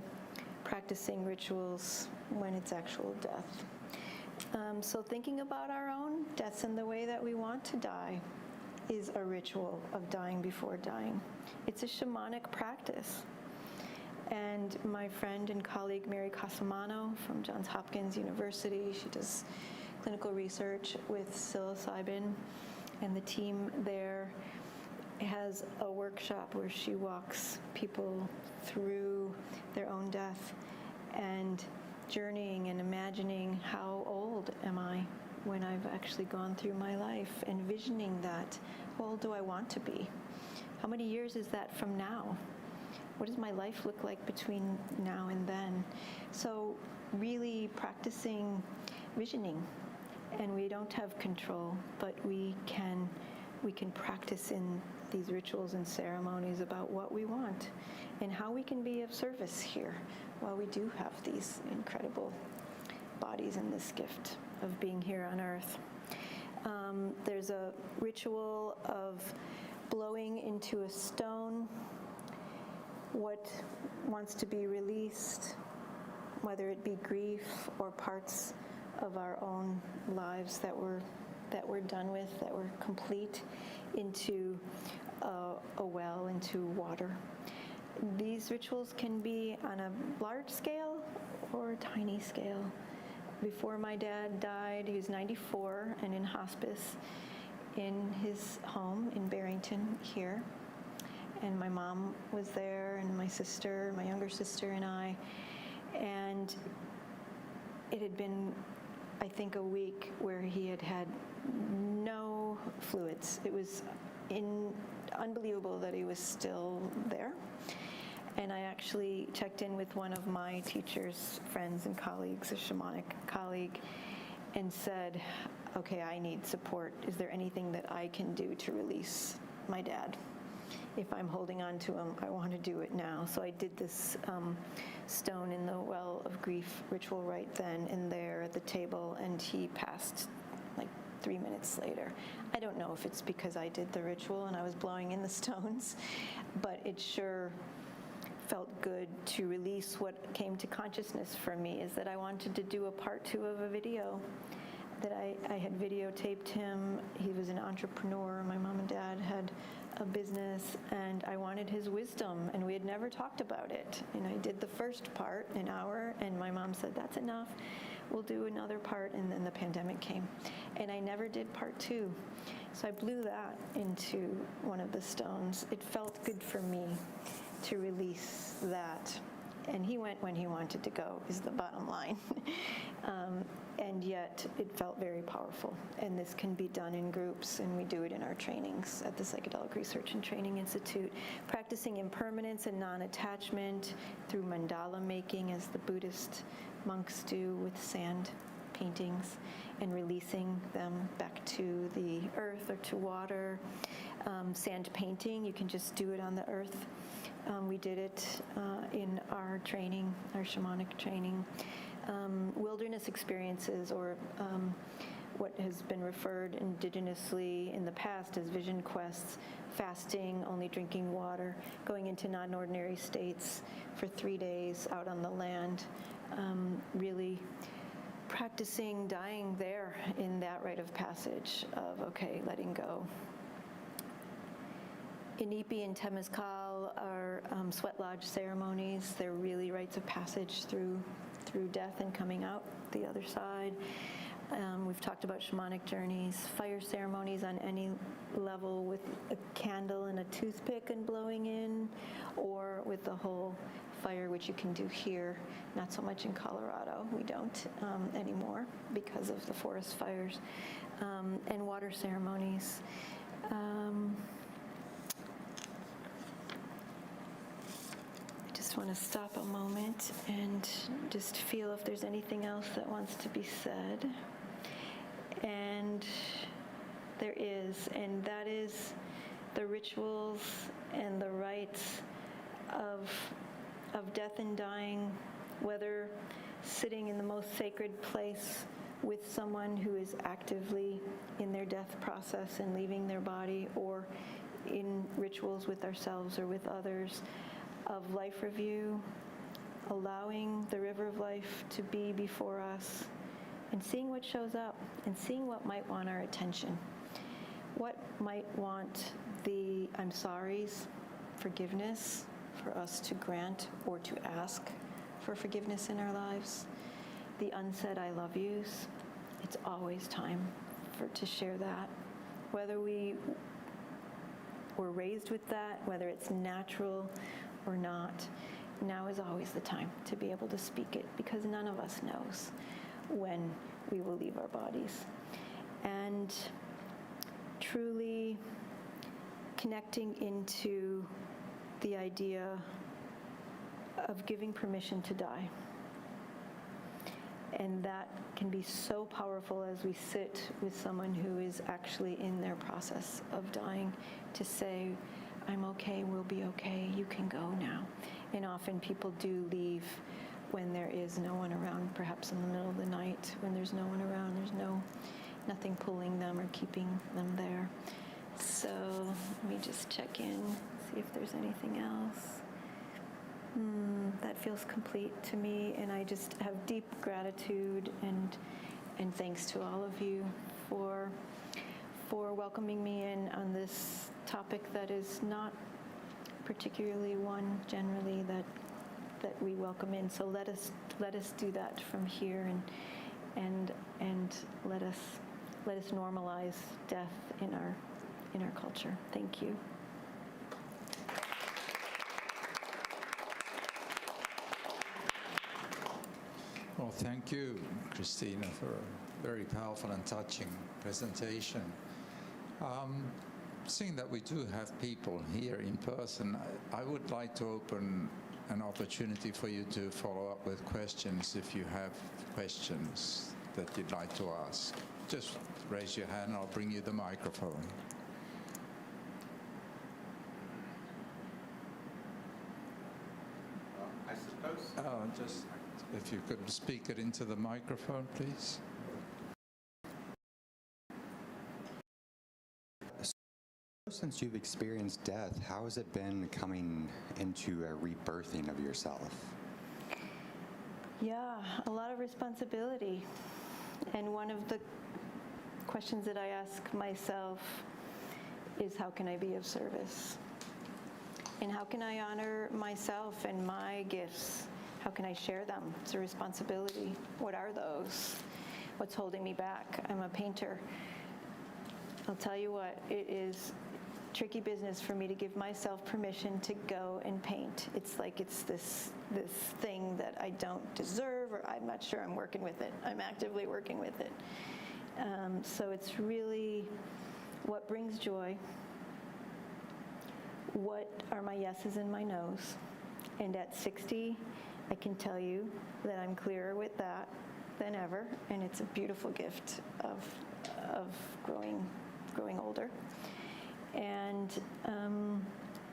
practicing rituals when it's actual death. So thinking about our own deaths and the way that we want to die is a ritual of dying before dying. It's a shamanic practice. And my friend and colleague Mary Casamano from Johns Hopkins University, she does clinical research with psilocybin, and the team there has a workshop where she walks people through their own death and journeying and imagining how old am I when I've actually gone through my life, and envisioning that, how old do I want to be? How many years is that from now? What does my life look like between now and then? So really practicing visioning. And we don't have control, but we can practice in these rituals and ceremonies about what we want and how we can be of service here while we do have these incredible bodies and this gift of being here on earth. There's a ritual of blowing into a stone what wants to be released, whether it be grief or parts of our own lives that we're done with, that we're complete, into a well, into water. These rituals can be on a large scale or a tiny scale. Before my dad died, he was 94 and in hospice in his home in Barrington here. And my mom was there, and my sister, my younger sister, and I. And it had been, I think, a week where he had had no fluids. It was unbelievable that he was still there. And I actually checked in with one of my teacher's friends and colleagues, a shamanic colleague, and said, okay, I need support. Is there anything that I can do to release my dad? If I'm holding on to him, I want to do it now. So I did this stone in the well of grief ritual right then and there at the table, and he passed like 3 minutes later. I don't know if it's because I did the ritual and I was blowing in the stones, but it sure felt good to release what came to consciousness for me, is that I wanted to do a part 2 of a video that I had videotaped him. He was an entrepreneur. My mom and dad had a business, and I wanted his wisdom, and we had never talked about it. And I did the first part, an hour, and my mom said, that's enough, we'll do another part, and then the pandemic came. And I never did part 2. So I blew that into one of the stones. It felt good for me to release that. And he went when he wanted to go, is the bottom line. And yet it felt very powerful. And this can be done in groups, and we do it in our trainings at the Psychedelic Research and Training Institute. Practicing impermanence and non-attachment through mandala making, as the Buddhist monks do with sand paintings, and releasing them back to the earth or to water. Sand painting, you can just do it on the earth. We did it in our training, our shamanic training. Wilderness experiences, or what has been referred indigenously in the past as vision quests, fasting, only drinking water, going into non-ordinary states for 3 days out on the land, really practicing dying there in that rite of passage of, okay, letting go. Inipi and Temazcal are sweat lodge ceremonies. They're really rites of passage through death and coming out the other side. We've talked about shamanic journeys, fire ceremonies on any level with a candle and a toothpick and blowing in, or with the whole fire, which you can do here. Not so much in Colorado. We don't anymore because of the forest fires. And water ceremonies. I just want to stop a moment and just feel if there's anything else that wants to be said. And there is, and that is the rituals and the rites of death and dying, whether sitting in the most sacred place with someone who is actively in their death process and leaving their body, or in rituals with ourselves or with others, of life review, allowing the river of life to be before us, and seeing what shows up, and seeing what might want our attention. What might want the I'm sorry's, forgiveness, for us to grant or to ask for forgiveness in our lives. The unsaid I love yous, it's always time to share that. Whether we were raised with that, whether it's natural or not, now is always the time to be able to speak it, because none of us knows when we will leave our bodies. And truly connecting into the idea of giving permission to die. And that can be so powerful as we sit with someone who is actually in their process of dying, to say, I'm okay, we'll be okay, you can go now. And often people do leave when there is no one around, perhaps in the middle of the night, when there's no one around, there's nothing pulling them or keeping them there. So let me just check in, see if there's anything else. That feels complete to me, and I just have deep gratitude and thanks to all of you for welcoming me in on this topic that is not particularly one generally that we welcome in. So let us do that from here, and let us normalize death in our culture. Thank you. Well, thank you, Christina, for a very powerful and touching presentation. Seeing that we do have people here in person, I would like to open an opportunity for you to follow up with questions if you have questions that you'd like to ask. Just raise your hand, I'll bring you the microphone. I suppose. Just if you could speak it into the microphone, please. Since you've experienced death, how has it been coming into a rebirthing of yourself? Yeah, a lot of responsibility. And one of the questions that I ask myself is, how can I be of service? And how can I honor myself and my gifts? How can I share them? It's a responsibility. What are those? What's holding me back? I'm a painter. I'll tell you what, it is tricky business for me to give myself permission to go and paint. It's like it's this thing that I don't deserve, or I'm not sure I'm working with it. I'm actively working with it. So it's really what brings joy, what are my yeses and my nos. And at 60, I can tell you that I'm clearer with that than ever, and it's a beautiful gift of growing older. And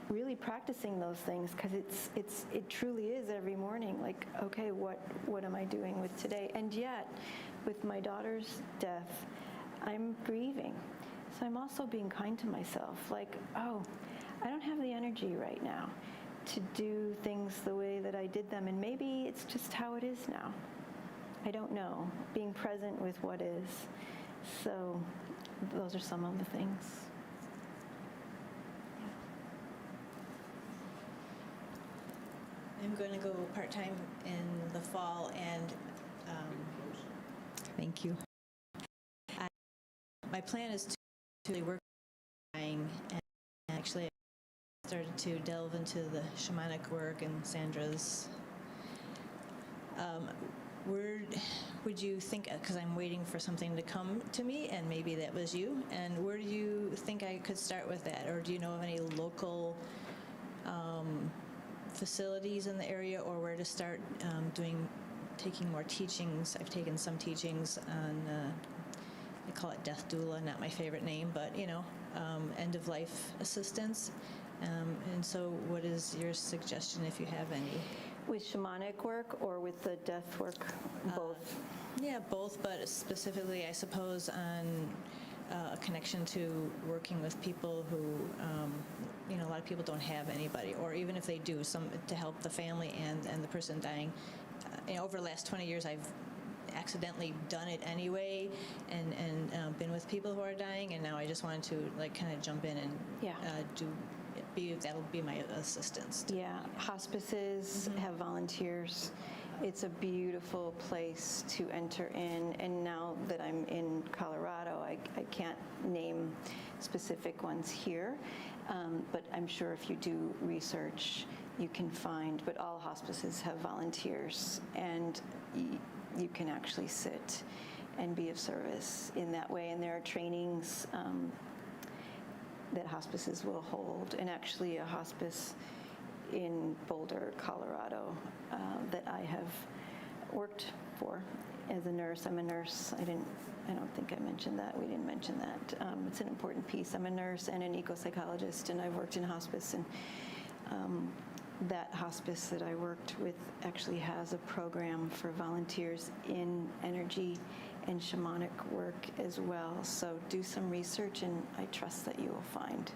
really practicing those things, because it truly is every morning, like, okay, what am I doing with today? And yet, with my daughter's death, I'm grieving. So I'm also being kind to myself, like, oh, I don't have the energy right now to do things the way that I did them, and maybe it's just how it is now. I don't know. Being present with what is. So those are some of the things. I'm going to go part-time in the fall, and thank you. My plan is to really work on dying, and actually I started to delve into the shamanic work and Sandra's. Where would you think, because I'm waiting for something to come to me, and maybe that was you, and where do you think I could start with that? Or do you know of any local facilities in the area, or where to start taking more teachings? I've taken some teachings on call it death doula, not my favorite name, but, end-of-life assistance. And so what is your suggestion, if you have any? With shamanic work or with the death work? Both? Yeah, both, but specifically, I suppose, on a connection to working with people who, a lot of people don't have anybody, or even if they do, to help the family and the person dying. Over the last 20 years, I've accidentally done it anyway and been with people who are dying, and now I just wanted to kind of jump in and that'll be my assistance. Yeah, hospices have volunteers. It's a beautiful place to enter in, and now that I'm in Colorado, I can't name specific ones here, but I'm sure if you do research, you can find, but all hospices have volunteers, and you can actually sit and be of service in that way, and there are trainings that hospices will hold, and actually a hospice in Boulder, Colorado, that I have worked for as a nurse. I'm a nurse. I don't think I mentioned that. We didn't mention that. It's an important piece. I'm a nurse and an eco-psychologist, and I've worked in hospice, and that hospice that I worked with actually has a program for volunteers in energy and shamanic work as well. So do some research, and I trust that you will find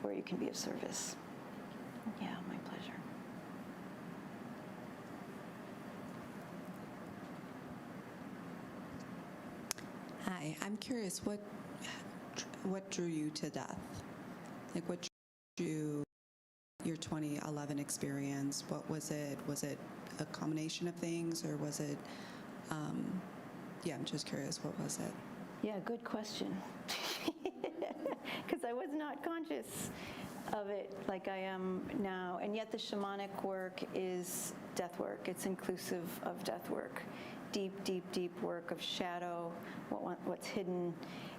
where you can be of service. Yeah, my pleasure. Hi, I'm curious, what drew you to death? What drew you, your 2011 experience? What was it? Was it a combination of things, or was it, I'm just curious, what was it? Yeah, good question. Because I was not conscious of it like I am now, and yet the shamanic work is death work. It's inclusive of death work. Deep, deep, deep work of shadow, what's hidden,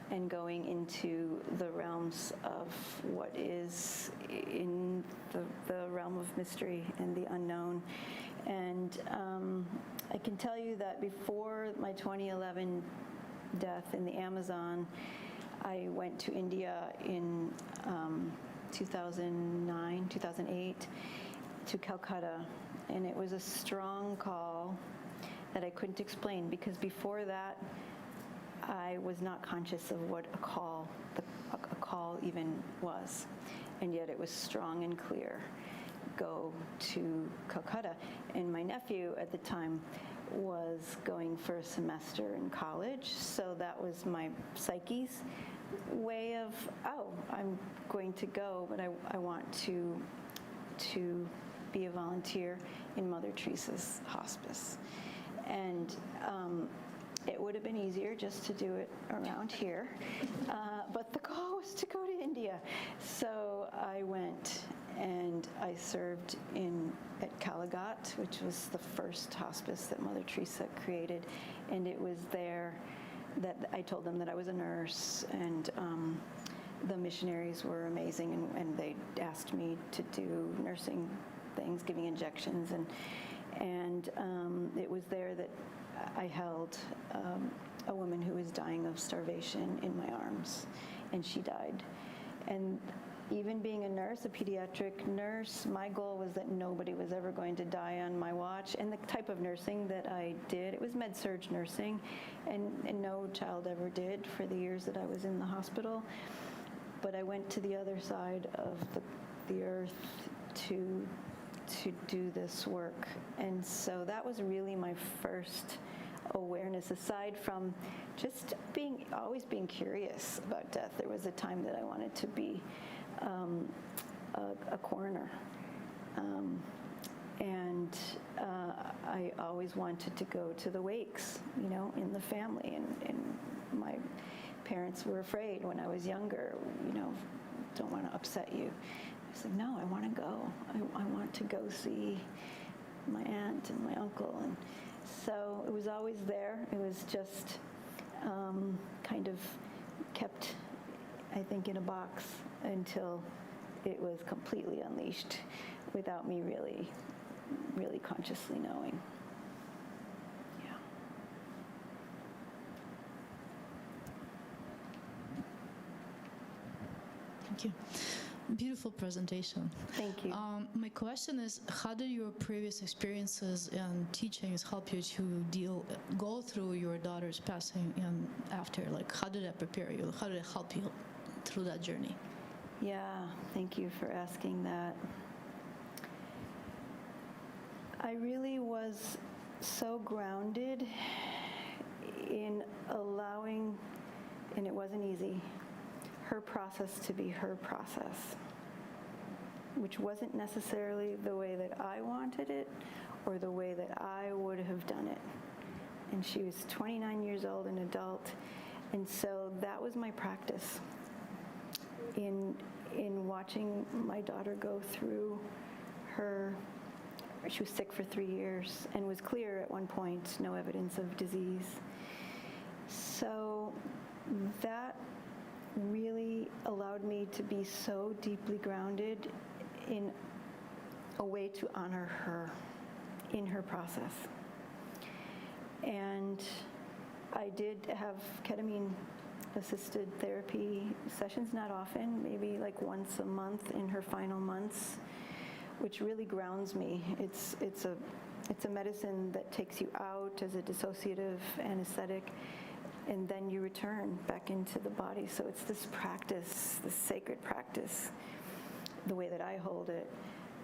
and going into the realms of what is in the realm of mystery and the unknown. And I can tell you that before my 2011 death in the Amazon, I went to India in 2009, 2008, to Calcutta, and it was a strong call that I couldn't explain, because before that, I was not conscious of what a call even was, and yet it was strong and clear. Go to Calcutta, and my nephew at the time was going for a semester in college, so that was my psyche's way of, I'm going to go, but I want to be a volunteer in Mother Teresa's hospice. And it would have been easier just to do it around here, but the call was to go to India. So I went and I served at Kalagat, which was the first hospice that Mother Teresa created, and it was there that I told them that I was a nurse, and the missionaries were amazing, and they asked me to do nursing things, giving injections, and it was there that I held a woman who was dying of starvation in my arms, and she died. And even being a nurse, a pediatric nurse, my goal was that nobody was ever going to die on my watch. And the type of nursing that I did, it was med-surg nursing, and no child ever did for the years that I was in the hospital. But I went to the other side of the earth to do this work. And so that was really my first awareness, aside from just always being curious about death. There was a time that I wanted to be a coroner. And I always wanted to go to the wakes, in the family. And my parents were afraid when I was younger, don't want to upset you. I said, no, I want to go. I want to go see my aunt and my uncle. And so it was always there. It was just kind of kept, I think, in a box until it was completely unleashed without me really, really consciously knowing. Yeah. Thank you. Beautiful presentation. Thank you. My question is, how did your previous experiences and teachings help you to go through your daughter's passing and after? Like, how did that prepare you? How did it help you through that journey? Yeah, thank you for asking that. I really was so grounded in allowing, and it wasn't easy, her process to be her process, which wasn't necessarily the way that I wanted it or the way that I would have done it. And she was 29 years old, an adult, and so that was my practice in watching my daughter go through her. She was sick for 3 years and was clear at one point, no evidence of disease. So that really allowed me to be so deeply grounded in a way to honor her in her process. And I did have ketamine-assisted therapy sessions, not often, maybe like once a month in her final months, which really grounds me. It's a medicine that takes you out as a dissociative anesthetic, and then you return back into the body. So it's this practice, this sacred practice, the way that I hold it,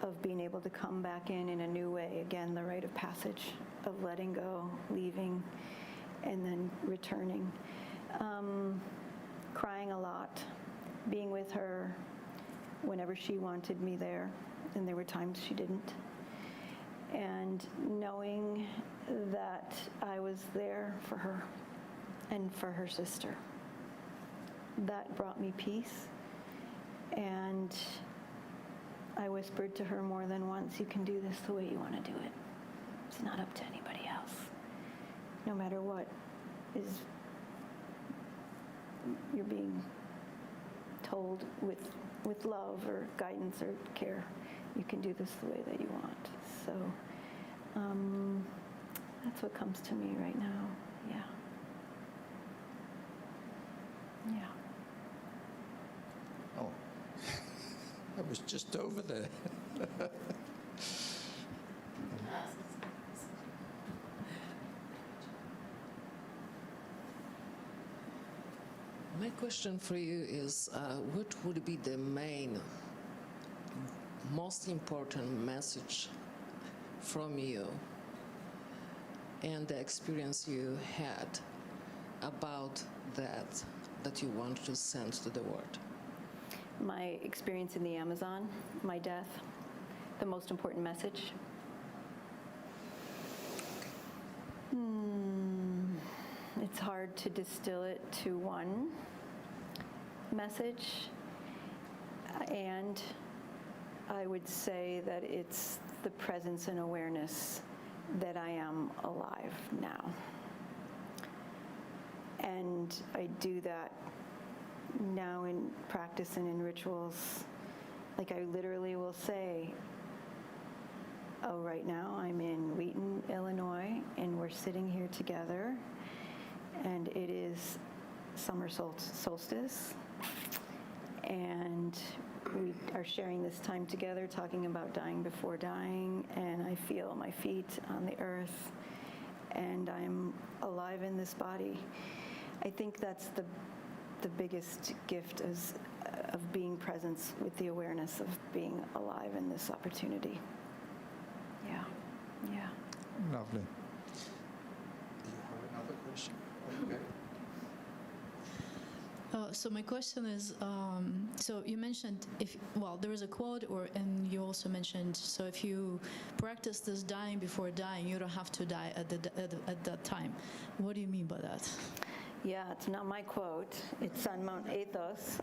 of being able to come back in a new way. Again, the rite of passage of letting go, leaving, and then returning. Crying a lot, being with her whenever she wanted me there, and there were times she didn't. And knowing that I was there for her and for her sister. That brought me peace. And I whispered to her more than once, you can do this the way you want to do it. It's not up to anybody else. No matter what is you're being told with love or guidance or care, you can do this the way that you want. So that's what comes to me right now. Yeah. Yeah. Oh, I was just over there. My question for you is, what would be the most important message from you and the experience you had about that you want to send to the world? My experience in the Amazon, my death, the most important message. It's hard to distill it to one message, and I would say that it's the presence and awareness that I am alive now. And I do that now in practice and in rituals. Like, I literally will say, oh, right now I'm in Wheaton, Illinois, and we're sitting here together, and it is summer solstice, and we are sharing this time together, talking about dying before dying, and I feel my feet on the earth, and I'm alive in this body. I think that's the biggest gift of being present with the awareness of being alive in this opportunity. Yeah, yeah. Lovely. Do you have another question? Okay. So my question is, so you mentioned there was a quote, and you also mentioned, so if you practice this dying before dying, you don't have to die at that time. What do you mean by that? Yeah, it's not my quote. It's on Mount Athos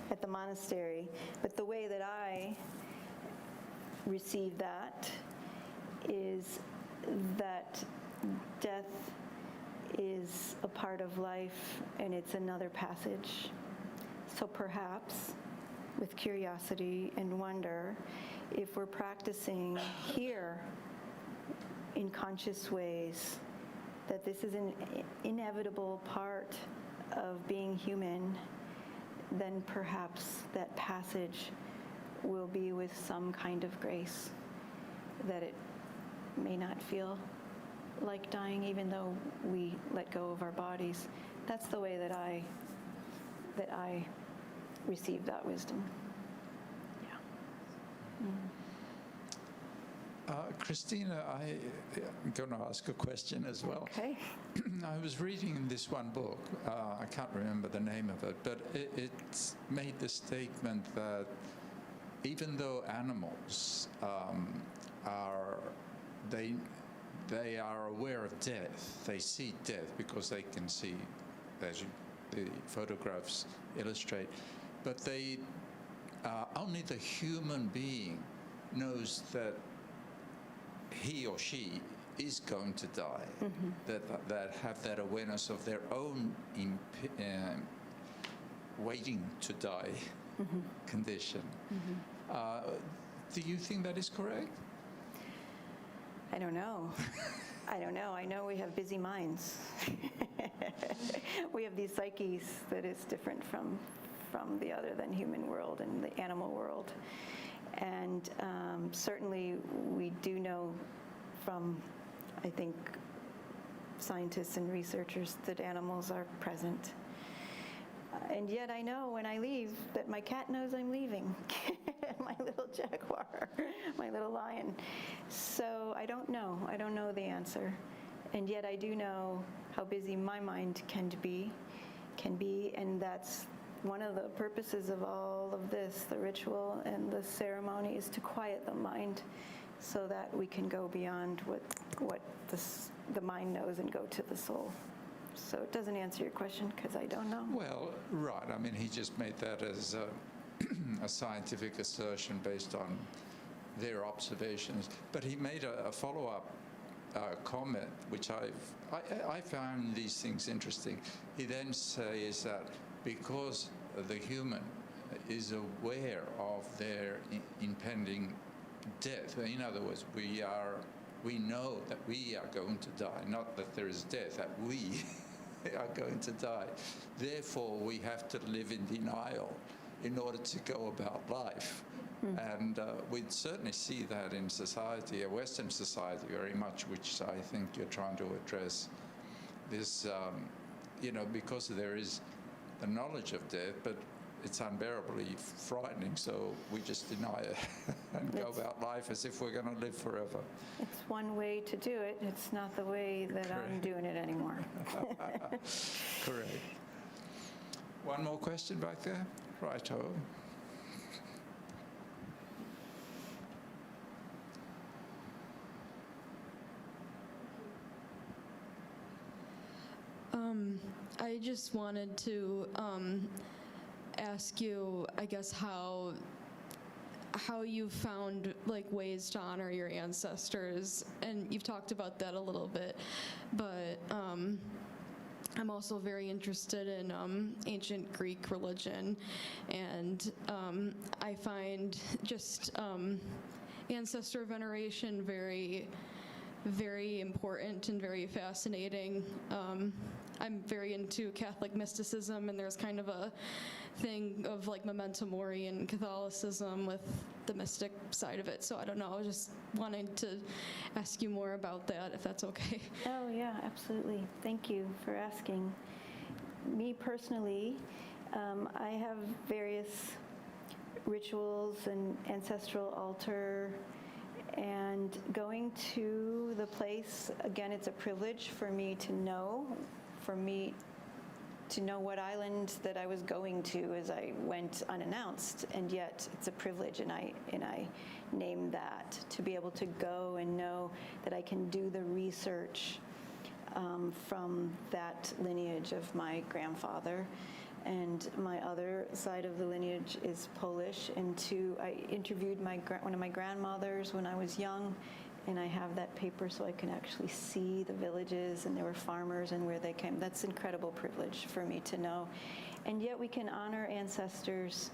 at the monastery. But the way that I receive that is that death is a part of life, and it's another passage. So perhaps, with curiosity and wonder, if we're practicing here in conscious ways, that this is an inevitable part of being human, then perhaps that passage will be with some kind of grace, that it may not feel like dying even though we let go of our bodies. That's the way that I received that wisdom. Yeah. Christina, I'm going to ask a question as well. Okay. I was reading in this one book, I can't remember the name of it, but it made the statement that even though animals they are aware of death, they see death because they can see, as the photographs illustrate, but only the human being knows that he or she is going to die, that have that awareness of their own waiting to die condition. Do you think that is correct? I don't know. I don't know. I know we have busy minds. We have these psyches that is different from the other than human world and the animal world. And certainly we do know from, I think, scientists and researchers that animals are present. And yet I know when I leave that my cat knows I'm leaving, my little jaguar, my little lion. So I don't know. I don't know the answer. And yet I do know how busy my mind can be, and that's one of the purposes of all of this, the ritual and the ceremony, is to quiet the mind so that we can go beyond what the mind knows and go to the soul. So it doesn't answer your question because I don't know. Well, right. I mean, he just made that as a scientific assertion based on their observations. But he made a follow-up comment, which I found these things interesting. He then says that because the human is aware of their impending death, in other words, we know that we are going to die, not that there is death, that we are going to die. Therefore, we have to live in denial in order to go about life. And we certainly see that in society, a Western society very much, which I think you're trying to address. This, because there is the knowledge of death, but it's unbearably frightening, so we just deny it and go about life as if we're going to live forever. It's one way to do it. It's not the way that I'm doing it anymore. Correct. One more question back there? Righto. I just wanted to ask you, I guess, how you found ways to honor your ancestors, and you've talked about that a little bit, but I'm also very interested in ancient Greek religion, and I find just ancestor veneration very, very important and very fascinating. I'm very into Catholic mysticism, and there's kind of a thing of memento mori in Catholicism with the mystic side of it. So I don't know, I was just wanting to ask you more about that, if that's okay. Oh, yeah, absolutely. Thank you for asking. Me personally, I have various rituals and ancestral altar, and going to the place, again, it's a privilege for me to know what island that I was going to as I went unannounced, and yet it's a privilege, and I name that, to be able to go and know that I can do the research from that lineage of my grandfather. And my other side of the lineage is Polish, and I interviewed one of my grandmothers when I was young, and I have that paper so I can actually see the villages, and there were farmers and where they came. That's incredible privilege for me to know. And yet we can honor ancestors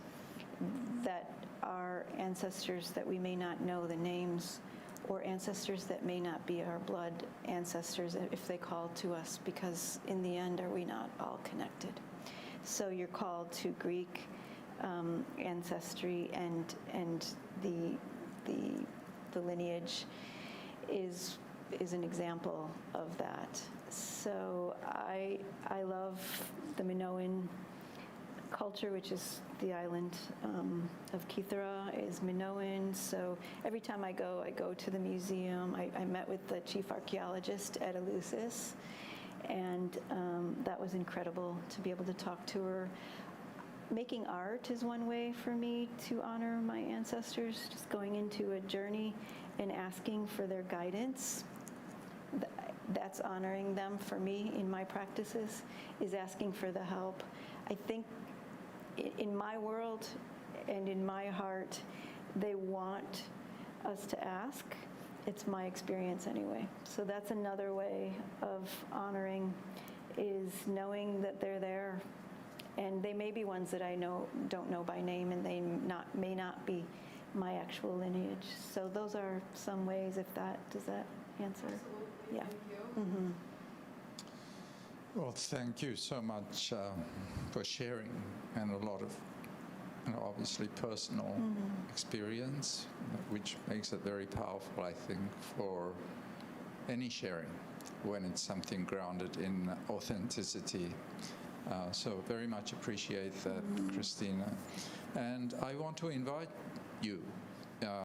that are ancestors that we may not know the names, or ancestors that may not be our blood ancestors if they call to us, because in the end, are we not all connected? So you're called to Greek ancestry, and the lineage is an example of that. So I love the Minoan culture, which is the island of Kythera is Minoan. So every time I go to the museum. I met with the chief archaeologist at Eleusis, and that was incredible to be able to talk to her. Making art is one way for me to honor my ancestors, just going into a journey and asking for their guidance. That's honoring them for me in my practices, is asking for the help. I think in my world and in my heart, they want us to ask. It's my experience anyway. So that's another way of honoring, is knowing that they're there. And they may be ones that I don't know by name, and they may not be my actual lineage. So those are some ways, does that answer? Absolutely. Yeah. Thank you. Well, thank you so much for sharing, and a lot of obviously personal experience, which makes it very powerful, I think, for any sharing when it's something grounded in authenticity. So very much appreciate that, Christina. And I want to invite you